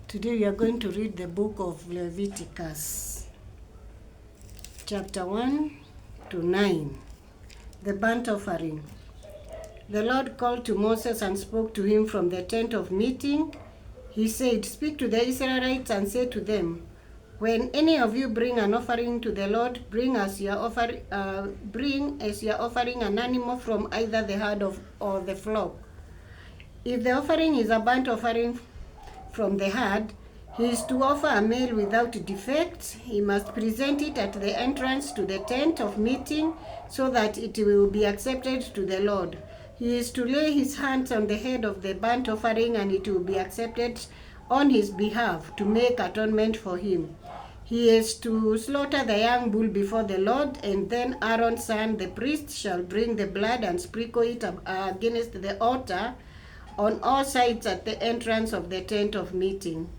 Today we are going to read the book of Leviticus, chapter 1 to 9, the burnt offering. The Lord called to Moses and spoke to him from the tent of meeting. He said, "Speak to the Israelites and say to them, when any of you bring an offering to the Lord, bring as your offering an animal from either the herd or the flock. If the offering is a burnt offering from the herd, he is to offer a male without defect. He must present it at the entrance to the tent of meeting so that it will be accepted to the Lord. He is to lay his hands on the head of the burnt offering, and it will be accepted on his behalf to make atonement for him. He is to slaughter the young bull before the Lord, and then Aaron's son, the priest, shall bring the blood and sprinkle it against the altar on all sides at the entrance of the tent of meeting.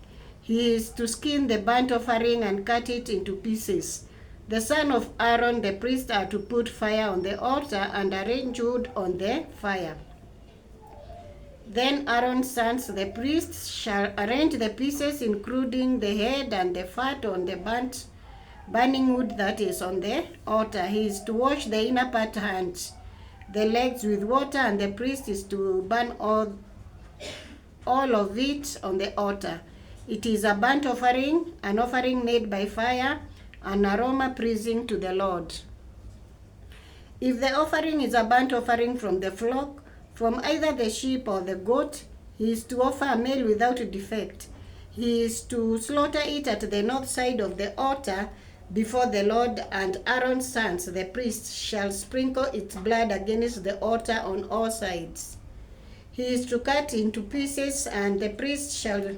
He is to skin the burnt offering and cut it into pieces. The son of Aaron, the priest, are to put fire on the altar and arrange wood on the fire. Then Aaron's sons, the priests, shall arrange the pieces, including the head and the fat, on the burning wood that is on the altar. He is to wash the inner part hands, the legs with water, and the priest is to burn all of it on the altar. It is a burnt offering, an offering made by fire, an aroma pleasing to the Lord. If the offering is a burnt offering from the flock, from either the sheep or the goat, he is to offer a male without defect. He is to slaughter it at the north side of the altar before the Lord, and Aaron's sons, the priests, shall sprinkle its blood against the altar on all sides. He is to cut into pieces, and the priest shall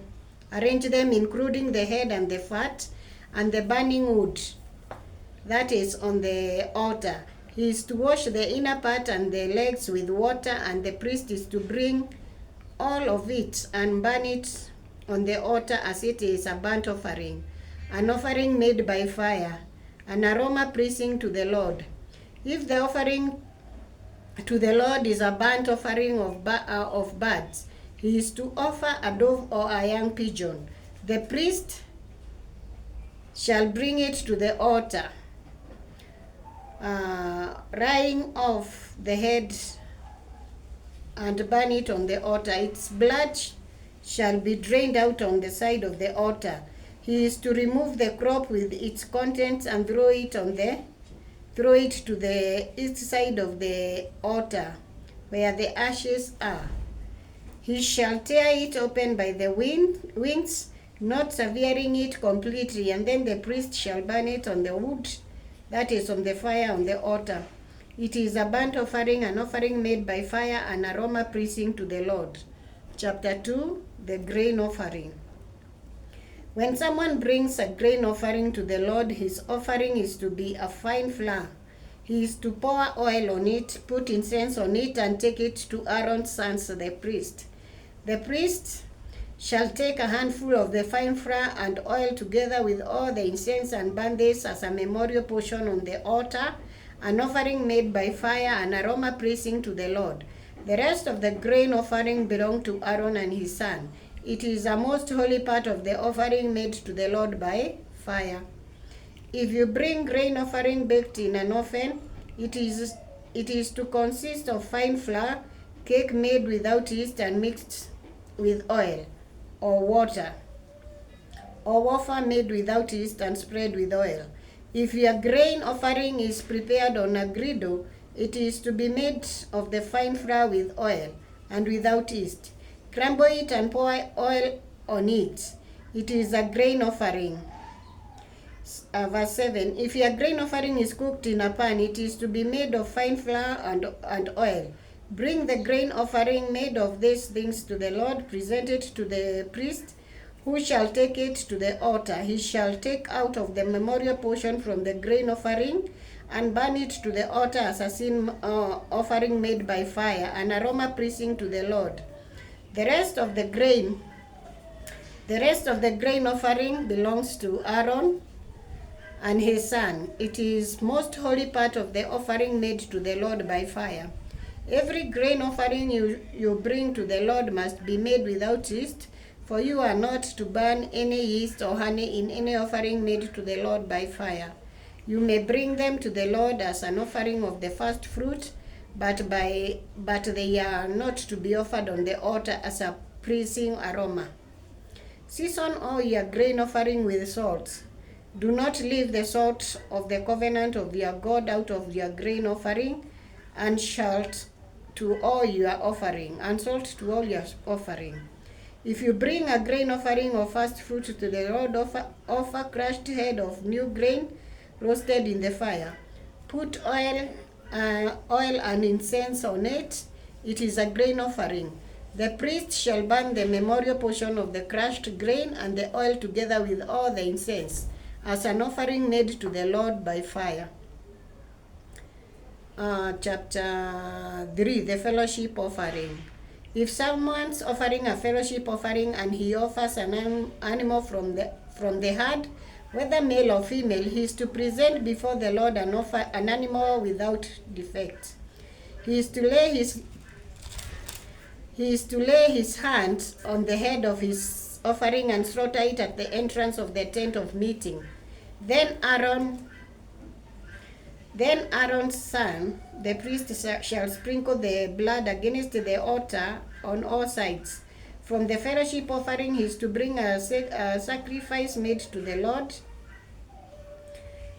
arrange them, including the head and the fat, and the burning wood that is on the altar. He is to wash the inner part and the legs with water, and the priest is to bring all of it and burn it on the altar as it is a burnt offering, an offering made by fire, an aroma pleasing to the Lord. If the offering to the Lord is a burnt offering of birds, he is to offer a dove or a young pigeon. The priest shall bring it to the altar, wring off the head and burn it on the altar. Its blood shall be drained out on the side of the altar. He is to remove the crop with its contents and throw it to the east side of the altar, where the ashes are. He shall tear it open by the wings, not severing it completely, and then the priest shall burn it on the wood that is on the fire on the altar. It is a burnt offering, an offering made by fire, an aroma pleasing to the Lord. Chapter 2, the grain offering. When someone brings a grain offering to the Lord, his offering is to be a fine flour. He is to pour oil on it, put incense on it, and take it to Aaron's sons, the priest. The priest shall take a handful of the fine flour and oil together with all the incense and burn this as a memorial portion on the altar, an offering made by fire, an aroma pleasing to the Lord. The rest of the grain offering belonged to Aaron and his son. It is a most holy part of the offering made to the Lord by fire. If you bring grain offering baked in an oven, it is to consist of fine flour, cake made without yeast and mixed with oil or water, or wafer made without yeast and spread with oil. If your grain offering is prepared on a griddle, it is to be made of the fine flour with oil and without yeast. Crumble it and pour oil on it. It is a grain offering. Verse 7. If your grain offering is cooked in a pan, it is to be made of fine flour and oil. Bring the grain offering made of these things to the Lord, present it to the priest, who shall take it to the altar. He shall take out of the memorial portion from the grain offering and burn it to the altar as a sin offering made by fire, an aroma pleasing to the Lord. The rest of the grain offering belongs to Aaron and his son. It is most holy part of the offering made to the Lord by fire. Every grain offering you bring to the Lord must be made without yeast, For you are not to burn any yeast or honey in any offering made to the Lord by fire. You may bring them to the Lord as an offering of the first fruit, but they are not to be offered on the altar as a pleasing aroma. Season all your grain offering with salt. Do not leave the salt of the covenant of your God out of your grain offering, and salt to all your offering, and salt to all your offering. If you bring a grain offering or first fruit to the Lord, offer crushed head of new grain roasted in the fire. Put oil and incense on it. It is a grain offering. The priest shall burn the memorial portion of the crushed grain and the oil together with all the incense as an offering made to the Lord by fire. Chapter 3, the fellowship offering. If someone's offering a fellowship offering and he offers an animal from the herd, whether male or female, he is to present before the Lord an animal without defect. He is to lay his hands on the head of his offering and slaughter it at the entrance of the tent of meeting. Then Aaron's son, the priest, shall sprinkle the blood against the altar on all sides. From the fellowship offering he is to bring a sacrifice made to the Lord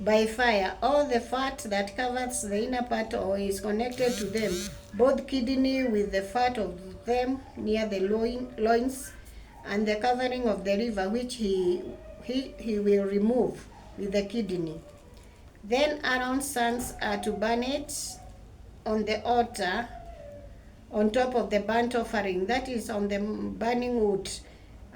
by fire. All the fat that covers the inner part or is connected to them, both kidney with the fat of them near the loins, and the covering of the liver, which he will remove with the kidney. Then Aaron's sons are to burn it on the altar on top of the burnt offering, that is, on the burning wood,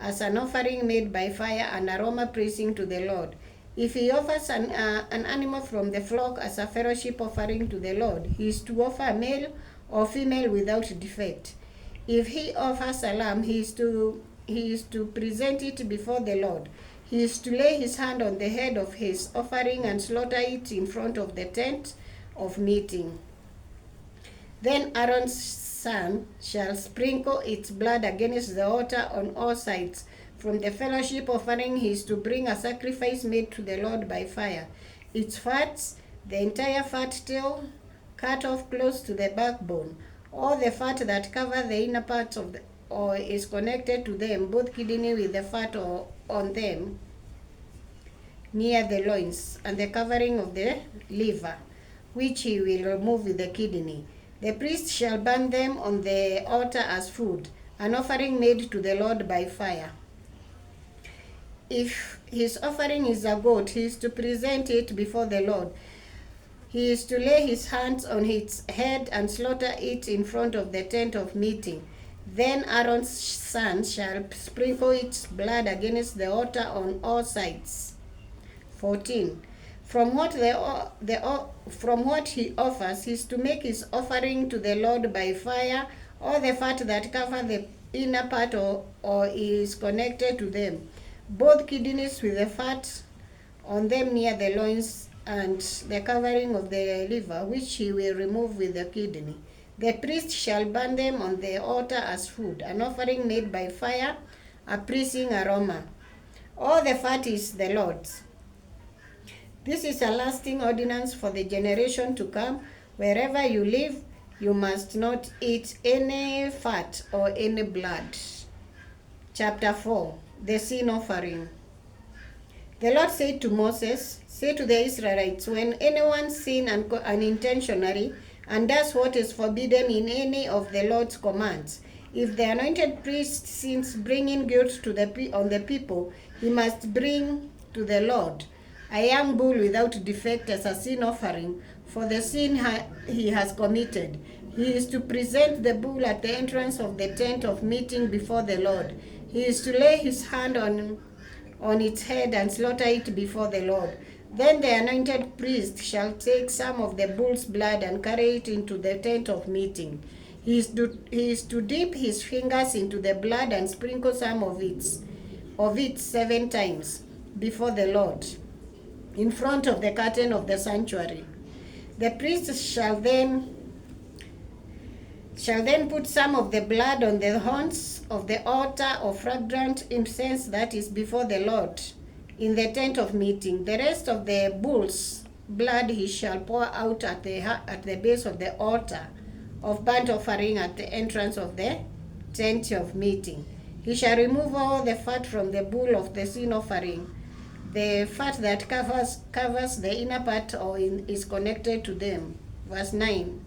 as an offering made by fire, an aroma pleasing to the Lord. If he offers an animal from the flock as a fellowship offering to the Lord, he is to offer a male or female without defect. If he offers a lamb, he is to present it before the Lord. He is to lay his hand on the head of his offering and slaughter it in front of the tent of meeting. Then Aaron's son shall sprinkle its blood against the altar on all sides. From the fellowship offering he is to bring a sacrifice made to the Lord by fire. Its fats, the entire fat tail, cut off close to the backbone, all the fat that cover the inner parts of the or is connected to them, both kidney with the fat on them near the loins, and the covering of the liver, which he will remove with the kidney. The priest shall burn them on the altar as food, an offering made to the Lord by fire. If his offering is a goat, he is to present it before the Lord. He is to lay his hands on its head and slaughter it in front of the tent of meeting. Then Aaron's sons shall sprinkle its blood against the altar on all sides. 14. From what he offers, he is to make his offering to the Lord by fire, all the fat that cover the inner part or is connected to them, both kidneys with the fat on them near the loins, and the covering of the liver, which he will remove with the kidney. The priest shall burn them on the altar as food, an offering made by fire, a pleasing aroma. All the fat is the Lord's. This is a lasting ordinance for the generation to come. Wherever you live, you must not eat any fat or any blood. Chapter 4, the sin offering. The Lord said to Moses, "Say to the Israelites, when anyone sins unintentionally and does what is forbidden in any of the Lord's commands, if the anointed priest sins bringing guilt on the people, he must bring to the Lord a young bull without defect as a sin offering for the sin he has committed. He is to present the bull at the entrance of the tent of meeting before the Lord. He is to lay his hand on its head and slaughter it before the Lord. Then the anointed priest shall take some of the bull's blood and carry it into the tent of meeting. He is to dip his fingers into the blood and sprinkle some of it 7 times before the Lord, in front of the curtain of the sanctuary. The priest shall then Shall then put some of the blood on the horns of the altar of fragrant incense that is before the Lord in the tent of meeting. The rest of the bull's blood he shall pour out at the base of the altar of burnt offering at the entrance of the tent of meeting. He shall remove all the fat from the bull of the sin offering, the fat that covers the inner part or is connected to them. Verse 9.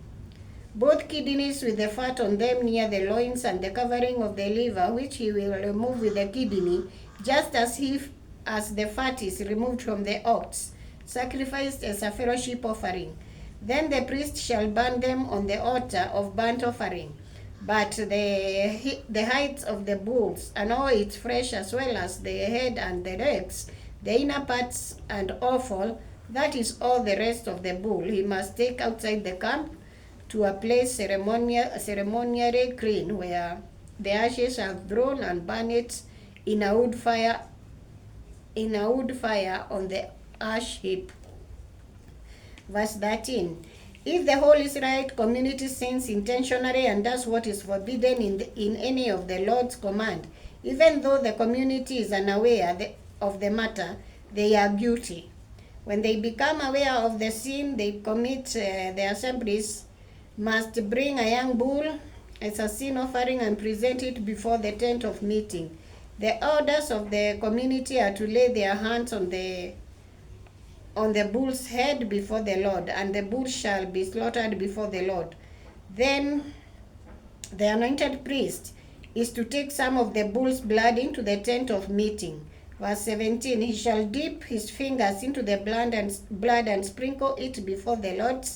Both kidneys with the fat on them near the loins and the covering of the liver, which he will remove with the kidney, just as the fat is removed from the ox, sacrificed as a fellowship offering. Then the priest shall burn them on the altar of burnt offering. But the hides of the bulls and all its flesh, as well as the head and the legs, the inner parts and offal, that is all the rest of the bull, he must take outside the camp to a place ceremonially clean, where the ashes are thrown, and burn it in a wood fire on the ash heap. Verse 13. If the whole Israelite community sins intentionally and does what is forbidden in any of the Lord's command, even though the community is unaware of the matter, they are guilty. When they become aware of the sin they commit, the assemblies must bring a young bull as a sin offering and present it before the tent of meeting. The elders of the community are to lay their hands on the bull's head before the Lord, and the bull shall be slaughtered before the Lord. Then the anointed priest is to take some of the bull's blood into the tent of meeting. Verse 17. He shall dip his fingers into the blood and sprinkle it before the Lord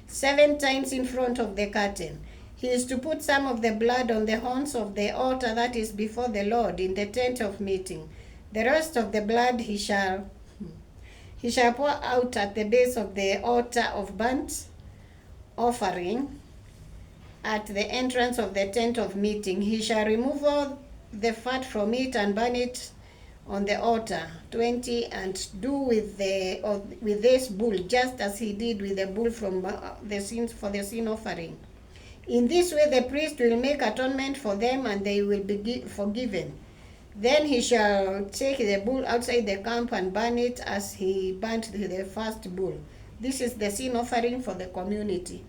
7 times in front of the curtain. He is to put some of the blood on the horns of the altar that is before the Lord in the tent of meeting. The rest of the blood he shall pour out at the base of the altar of burnt offering at the entrance of the tent of meeting. He shall remove all the fat from it and burn it on the altar. 20. And do with this bull just as he did with the bull from the sin offering. In this way the priest will make atonement for them, and they will be forgiven. Then he shall take the bull outside the camp and burn it as he burnt the first bull. This is the sin offering for the community.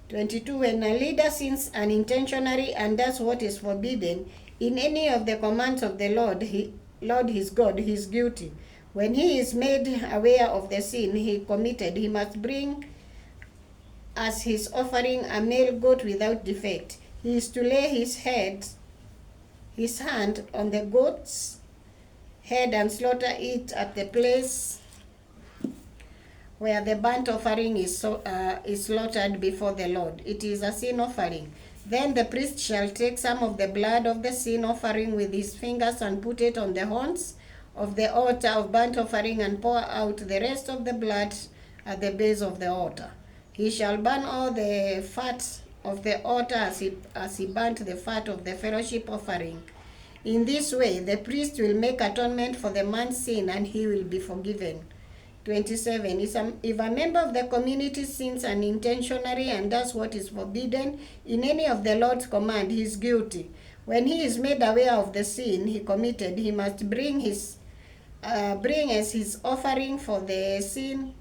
22. When a leader sins unintentionally and does what is forbidden in any of the commands of the Lord his God, he is guilty. When he is made aware of the sin he committed, he must bring as his offering a male goat without defect. He is to lay his hand on the goat's head and slaughter it at the place where the burnt offering is slaughtered before the Lord. It is a sin offering. Then the priest shall take some of the blood of the sin offering with his fingers and put it on the horns of the altar of burnt offering, and pour out the rest of the blood at the base of the altar. He shall burn all the fat of the altar as he burnt the fat of the fellowship offering. In this way the priest will make atonement for the man's sin, and he will be forgiven. 27. If a member of the community sins unintentionally and does what is forbidden in any of the Lord's command, he is guilty. When he is made aware of the sin he committed, he must bring as his offering for the sin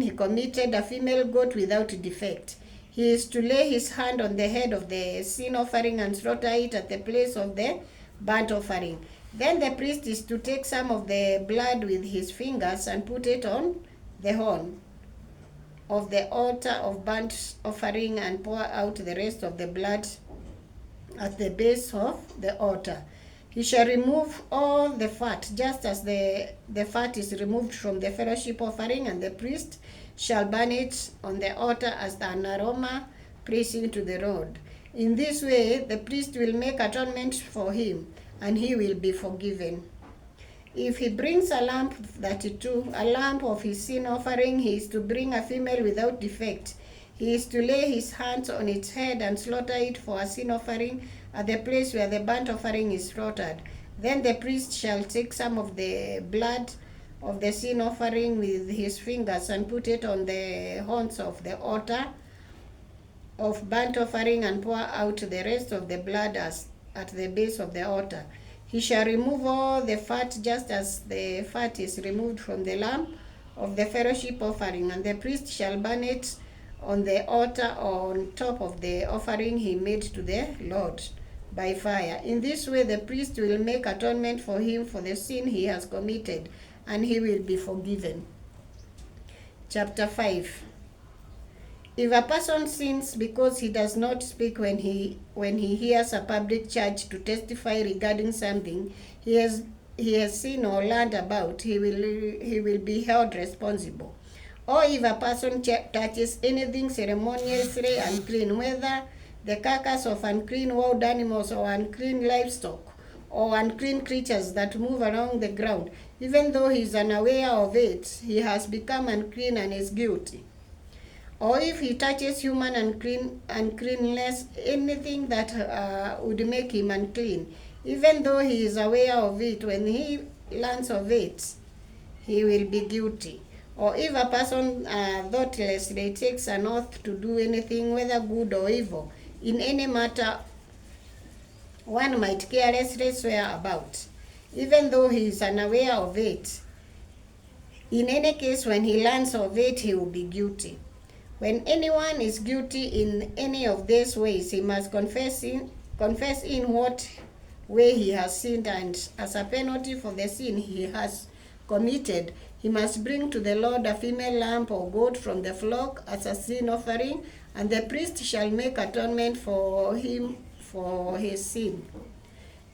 he committed a female goat without defect. He is to lay his hand on the head of the sin offering and slaughter it at the place of the burnt offering. Then the priest is to take some of the blood with his fingers and put it on the horn of the altar of burnt offering, and pour out the rest of the blood at the base of the altar. He shall remove all the fat, just as the fat is removed from the fellowship offering, and the priest shall burn it on the altar as an aroma pleasing to the Lord. In this way the priest will make atonement for him, and he will be forgiven. If he brings a lamb, 32, a lamb of his sin offering, he is to bring a female without defect. He is to lay his hands on its head and slaughter it for a sin offering at the place where the burnt offering is slaughtered. Then the priest shall take some of the blood of the sin offering with his fingers and put it on the horns of the altar of burnt offering and pour out the rest of the blood as at the base of the altar. He shall remove all the fat just as the fat is removed from the lamb of the fellowship offering, and the priest shall burn it on the altar on top of the offering he made to the Lord by fire. In this way the priest will make atonement for him for the sin he has committed, and he will be forgiven. Chapter 5. If a person sins because he does not speak when he hears a public charge to testify regarding something he has seen or learned about, he will be held responsible. Or if a person touches anything ceremoniously unclean, whether the carcass of unclean wild animals or unclean livestock or unclean creatures that move along the ground, even though he is unaware of it, he has become unclean and is guilty. Or if he touches human uncleanness, anything that would make him unclean, even though he is aware of it, when he learns of it, he will be guilty. Or if a person thoughtlessly takes an oath to do anything, whether good or evil, in any matter one might carelessly swear about, even though he is unaware of it, in any case when he learns of it, he will be guilty. When anyone is guilty in any of these ways, he must confess in what way he has sinned, and as a penalty for the sin he has committed, he must bring to the Lord a female lamb or goat from the flock as a sin offering, and the priest shall make atonement for him for his sin.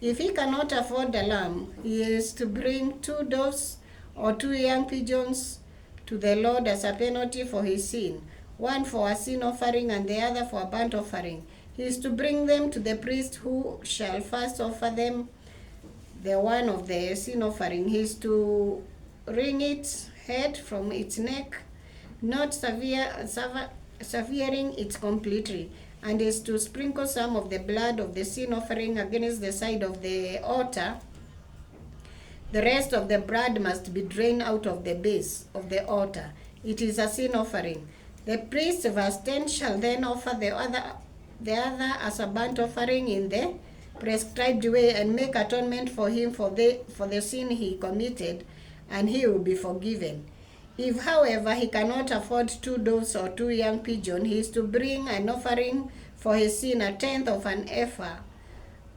If he cannot afford a lamb, he is to bring 2 doves or 2 young pigeons to the Lord as a penalty for his sin, one for a sin offering and the other for a burnt offering. He is to bring them to the priest, who shall first offer them the one of the sin offering. He is to wring its head from its neck, not severing it completely, and is to sprinkle some of the blood of the sin offering against the side of the altar. The rest of the blood must be drained out of the base of the altar. It is a sin offering. The priest, verse 10, shall then offer the other as a burnt offering in the prescribed way, and make atonement for him for the sin he committed, and he will be forgiven. If, however, he cannot afford 2 doves or 2 young pigeons, he is to bring an offering for his sin, 1/10 of an ephah,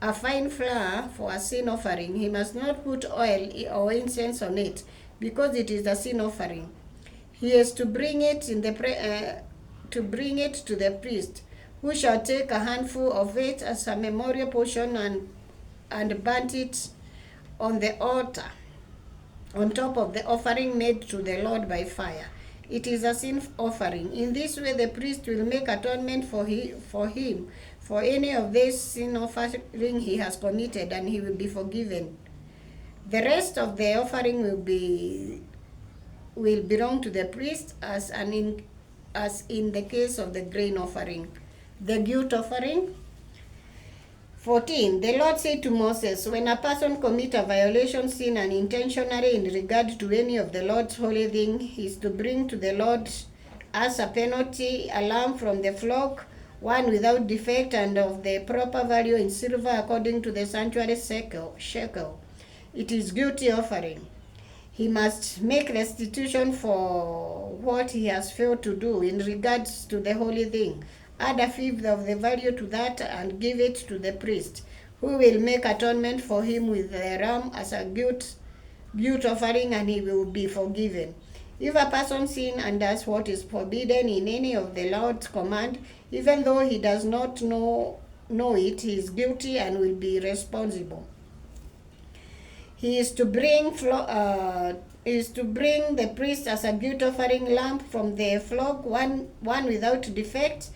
a fine flour for a sin offering. He must not put oil or incense on it, because it is a sin offering. He is to bring it to the priest, who shall take a handful of it as a memorial portion and burn it on the altar, on top of the offering made to the Lord by fire. It is a sin offering. In this way the priest will make atonement for him for any of this sin offering he has committed, and he will be forgiven. The rest of the offering will belong to the priest, as in the case of the grain offering. The guilt offering. 14. The Lord said to Moses, when a person commits a violation, sin unintentionally in regard to any of the Lord's holy thing, he is to bring to the Lord as a penalty a lamb from the flock, one without defect and of the proper value in silver according to the sanctuary shekel. It is guilty offering. He must make restitution for what he has failed to do in regards to the holy thing. Add 1/5 of the value to that and give it to the priest, who will make atonement for him with the ram as a guilt offering, and he will be forgiven. If a person sins and does what is forbidden in any of the Lord's command, even though he does not know it, he is guilty and will be responsible. He is to bring the priest as a guilt offering lamb from the flock, one without defect,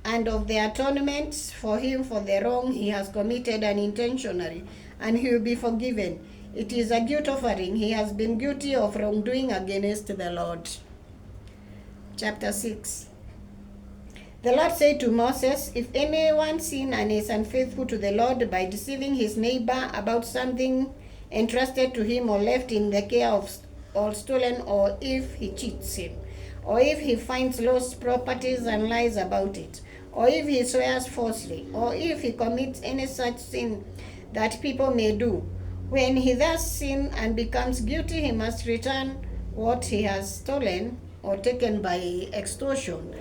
and of the atonement for him for the wrong he has committed unintentionally, and he will be forgiven. It is a guilt offering. He has been guilty of wrongdoing against the Lord. Chapter 6. The Lord said to Moses, if anyone sins and is unfaithful to the Lord by deceiving his neighbor about something entrusted to him or left in the care of or stolen, or if he cheats him, or if he finds lost properties and lies about it, or if he swears falsely, or if he commits any such sin that people may do. When he thus sins and becomes guilty, he must return what he has stolen or taken by extortion,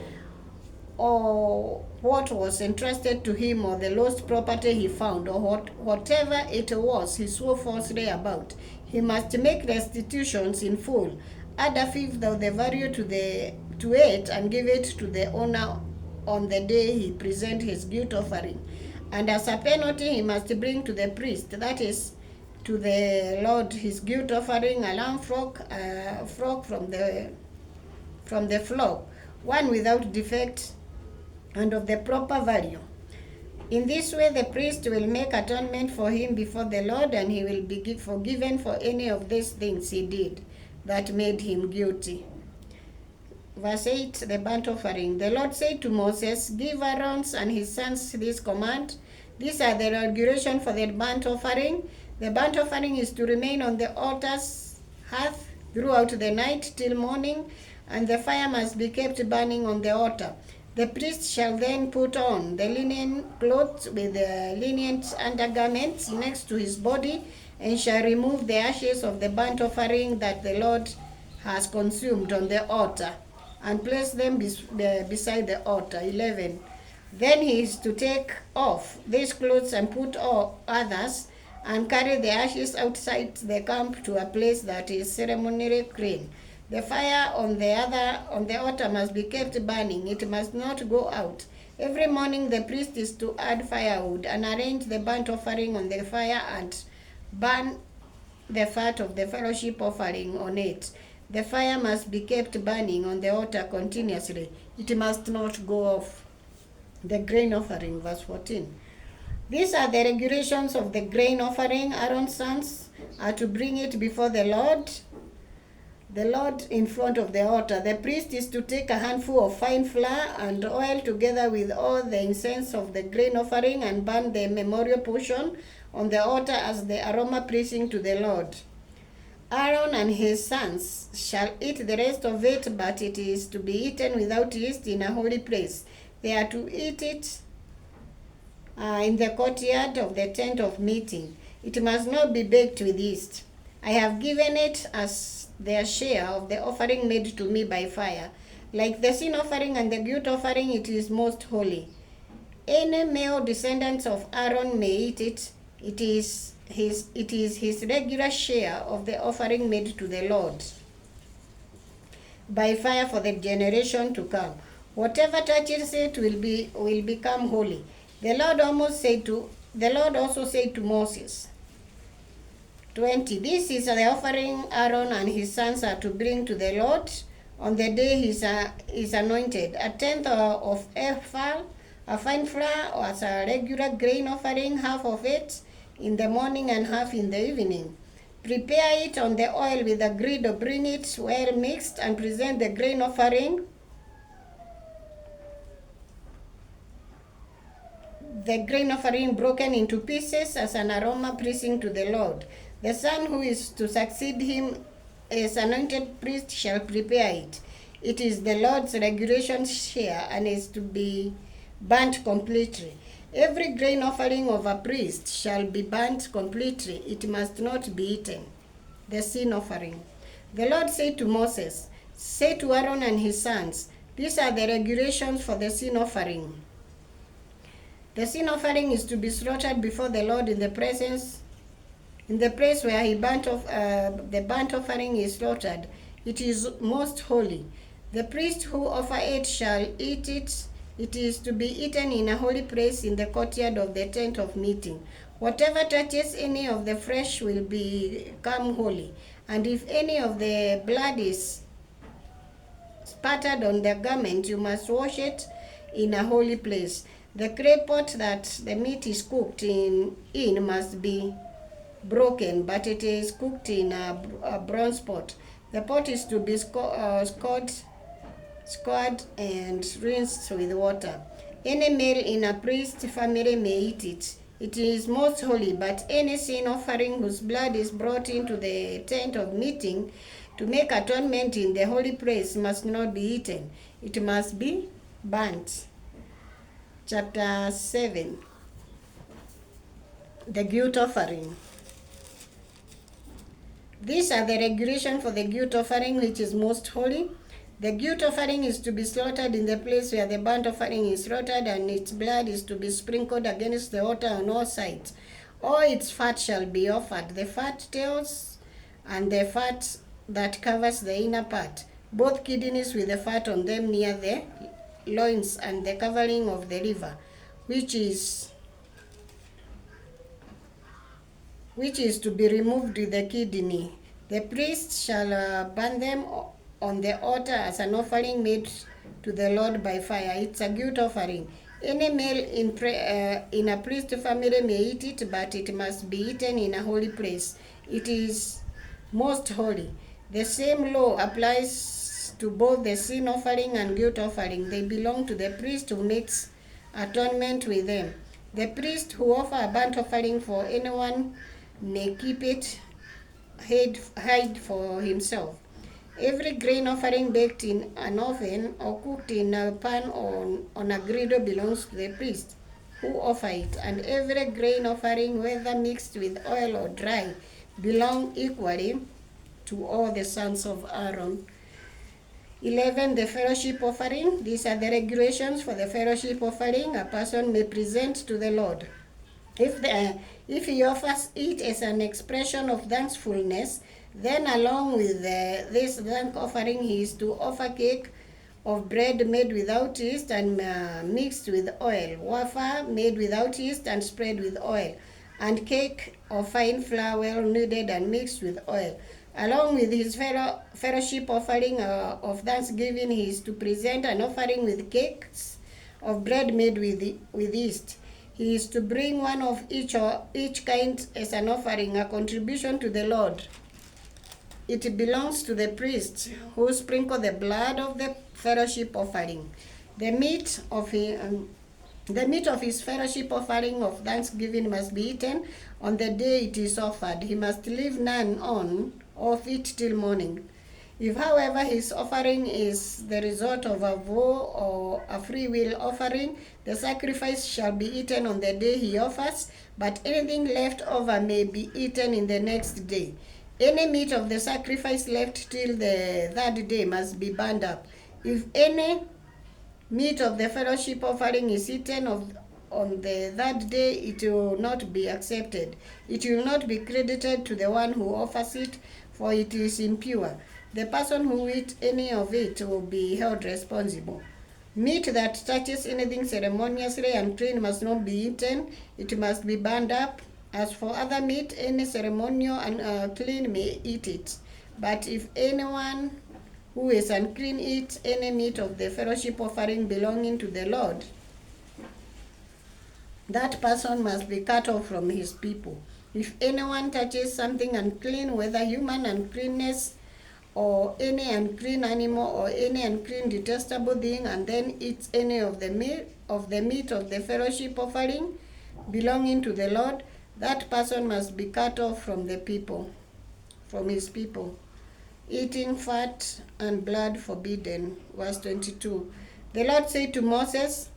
or what was entrusted to him, or the lost property he found, or whatever it was he swore falsely about. He must make restitutions in full, add a fifth of the value to it, and give it to the owner on the day he presents his guilt offering. And as a penalty, he must bring to the priest, that is, to the Lord, his guilt offering, a lamb flock from the flock, one without defect and of the proper value. In this way, the priest will make atonement for him before the Lord, and he will be forgiven for any of these things he did that made him guilty. Verse 8, the burnt offering. The Lord said to Moses, "Give Aaron and his sons this command. These are the regulations for the burnt offering. The burnt offering is to remain on the altar's hearth throughout the night till morning, and the fire must be kept burning on the altar. The priest shall then put on the linen clothes with the linen undergarments next to his body, and shall remove the ashes of the burnt offering that the Lord has consumed on the altar, and place them beside the altar." 11. Then he is to take off these clothes and put all others, and carry the ashes outside the camp to a place that is ceremonially clean. The fire on the altar must be kept burning. It must not go out. Every morning the priest is to add firewood and arrange the burnt offering on the fire and burn the fat of the fellowship offering on it. The fire must be kept burning on the altar continuously. It must not go off. The grain offering, verse 14. These are the regulations of the grain offering. Aaron's sons are to bring it before the Lord in front of the altar. The priest is to take a handful of fine flour and oil together with all the incense of the grain offering and burn the memorial portion on the altar as the aroma pleasing to the Lord. Aaron and his sons shall eat the rest of it, but it is to be eaten without yeast in a holy place. They are to eat it in the courtyard of the tent of meeting. It must not be baked with yeast. I have given it as their share of the offering made to me by fire. Like the sin offering and the guilt offering, it is most holy. Any male descendants of Aaron may eat it. It is his regular share of the offering made to the Lord by fire for the generation to come. Whatever touches it will become holy. The Lord also said to Moses, 20. This is the offering Aaron and his sons are to bring to the Lord on the day he is anointed: a tenth of ephah, a fine flour, as a regular grain offering, half of it in the morning and half in the evening. Prepare it on the oil with a griddle, bring it well mixed, and present the grain offering. The grain offering broken into pieces as an aroma pleasing to the Lord. The son who is to succeed him as anointed priest shall prepare it. It is the Lord's regulation share and is to be burnt completely. Every grain offering of a priest shall be burnt completely. It must not be eaten. The sin offering. The Lord said to Moses, "Say to Aaron and his sons, these are the regulations for the sin offering. The sin offering is to be slaughtered before the Lord in the place where the burnt offering is slaughtered. It is most holy. The priest who offer it shall eat it. It is to be eaten in a holy place in the courtyard of the tent of meeting. Whatever touches any of the flesh will become holy. And if any of the blood is spattered on the garment, you must wash it in a holy place. The clay pot that the meat is cooked in must be broken, but it is cooked in a bronze pot. The pot is to be scoured and rinsed with water. Any male in a priest's family may eat it. It is most holy, but any sin offering whose blood is brought into the tent of meeting to make atonement in the holy place must not be eaten. It must be burnt. Chapter 7. The guilt offering. These are the regulations for the guilt offering, which is most holy. The guilt offering is to be slaughtered in the place where the burnt offering is slaughtered, and its blood is to be sprinkled against the altar on all sides. All its fat shall be offered, the fat tails and the fat that covers the inner part, both kidneys with the fat on them near the loins, and the covering of the liver, which is to be removed with the kidney. The priest shall burn them on the altar as an offering made to the Lord by fire. It's a guilt offering. Any male in a priest family may eat it, but it must be eaten in a holy place. It is most holy. The same law applies to both the sin offering and guilt offering. They belong to the priest who makes atonement with them. The priest who offers a burnt offering for anyone may keep it hide for himself. Every grain offering baked in an oven or cooked in a pan on a griddle belongs to the priest who offer it, and every grain offering, whether mixed with oil or dry, belong equally to all the sons of Aaron. 11. The fellowship offering. These are the regulations for the fellowship offering a person may present to the Lord. If he offers it as an expression of thankfulness, then along with this thank offering, he is to offer cake of bread made without yeast and mixed with oil, wafer made without yeast and spread with oil, and cake of fine flour well kneaded and mixed with oil. Along with his fellowship offering of thanksgiving, he is to present an offering with cakes of bread made with yeast. He is to bring one of each kind as an offering, a contribution to the Lord. It belongs to the priest who sprinkle the blood of the fellowship offering. The meat of his fellowship offering of thanksgiving must be eaten on the day it is offered. He must leave none of it till morning. If, however, his offering is the result of a vow or a free will offering, the sacrifice shall be eaten on the day he offers, but anything left over may be eaten in the next day. Any meat of the sacrifice left till the third day must be burned up. If any meat of the fellowship offering is eaten on the third day, it will not be accepted. It will not be credited to the one who offers it, for it is impure. The person who eats any of it will be held responsible. Meat that touches anything ceremoniously unclean must not be eaten. It must be burned up. As for other meat, any ceremonial unclean may eat it. But if anyone who is unclean eats any meat of the fellowship offering belonging to the Lord, that person must be cut off from his people. If anyone touches something unclean, whether human uncleanness or any unclean animal or any unclean detestable thing, and then eats any of the meat of the fellowship offering belonging to the Lord, that person must be cut off from his people. Eating fat and blood forbidden. Verse 22. The Lord said to Moses,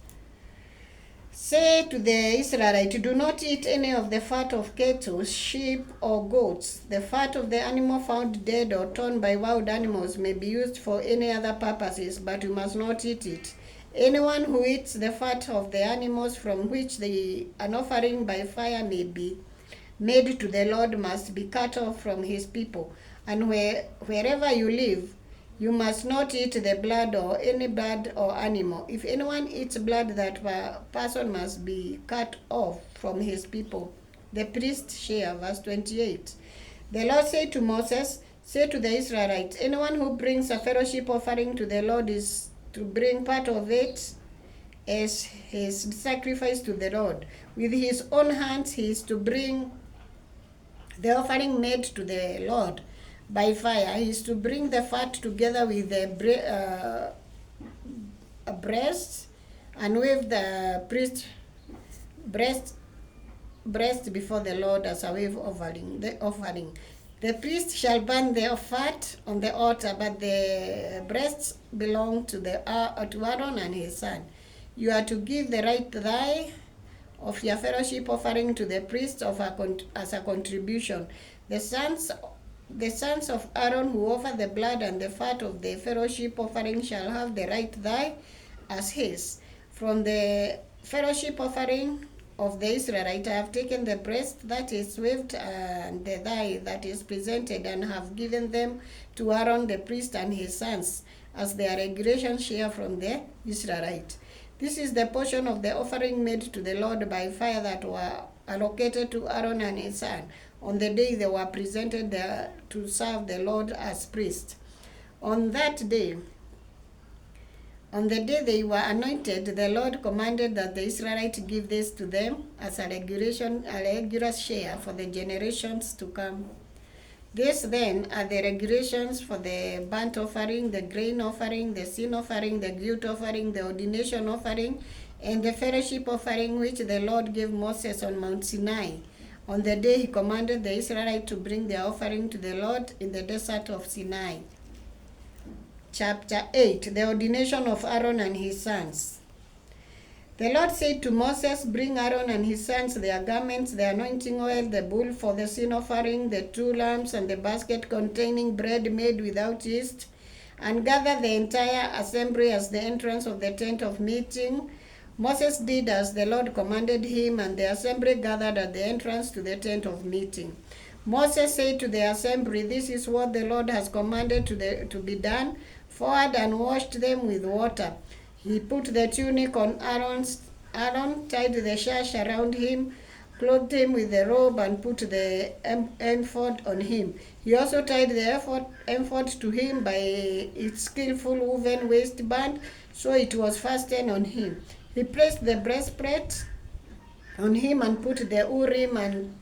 "Say to the Israelites, do not eat any of the fat of cattle, sheep, or goats. The fat of the animal found dead or torn by wild animals may be used for any other purposes, but you must not eat it. Anyone who eats the fat of the animals from which an offering by fire may be made to the Lord must be cut off from his people. And wherever you live, you must not eat the blood or any blood or animal. If anyone eats blood, that person must be cut off from his people. The priest share." Verse 28. The Lord said to Moses, "Say to the Israelites, anyone who brings a fellowship offering to the Lord is to bring part of it as his sacrifice to the Lord. With his own hands he is to bring the offering made to the Lord by fire. He is to bring the fat together with the breast and wave the priest's breast before the Lord as a wave offering. The priest shall burn the fat on the altar, but the breasts belong to Aaron and his son. You are to give the right thigh of your fellowship offering to the priest as a contribution. The sons of Aaron who offer the blood and the fat of the fellowship offering shall have the right thigh as his. From the fellowship offering of the Israelite, I have taken the breast that is waved and the thigh that is presented, and have given them to Aaron the priest and his sons as their regulation share from the Israelite. This is the portion of the offering made to the Lord by fire that were allocated to Aaron and his son on the day they were presented there to serve the Lord as priests. On the day they were anointed, the Lord commanded that the Israelites give this to them as a regular share for the generations to come. These then are the regulations for the burnt offering, the grain offering, the sin offering, the guilt offering, the ordination offering, and the fellowship offering which the Lord gave Moses on Mount Sinai on the day he commanded the Israelites to bring their offering to the Lord in the desert of Sinai. Chapter 8, the ordination of Aaron and his sons. The Lord said to Moses, bring Aaron and his sons their garments, the anointing oil, the bull for the sin offering, the 2 lambs, and the basket containing bread made without yeast, and gather the entire assembly as the entrance of the tent of meeting. Moses did as the Lord commanded him, and the assembly gathered at the entrance to the tent of meeting. Moses said to the assembly, this is what the Lord has commanded to be done. Forward and washed them with water. He put the tunic on Aaron, tied the sash around him, clothed him with the robe, and put the ephod on him. He also tied the ephod to him by its skillful woven waistband, so it was fastened on him. He placed the breastplate on him and put the Urim and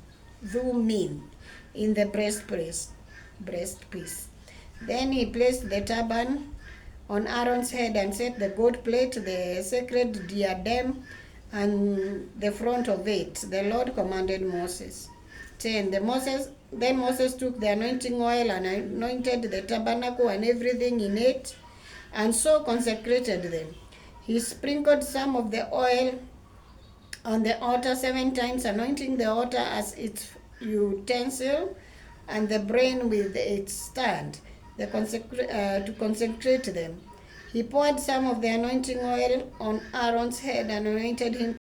Thummim in the breastpiece. Then he placed the turban on Aaron's head and set the gold plate, the sacred diadem, and the front of it. The Lord commanded Moses. 10. Then Moses took the anointing oil and anointed the tabernacle and everything in it, and so consecrated them. He sprinkled some of the oil on the altar 7 times, anointing the altar as its utensil and the brain with its stand, to consecrate them. He poured some of the anointing oil on Aaron's head and anointed him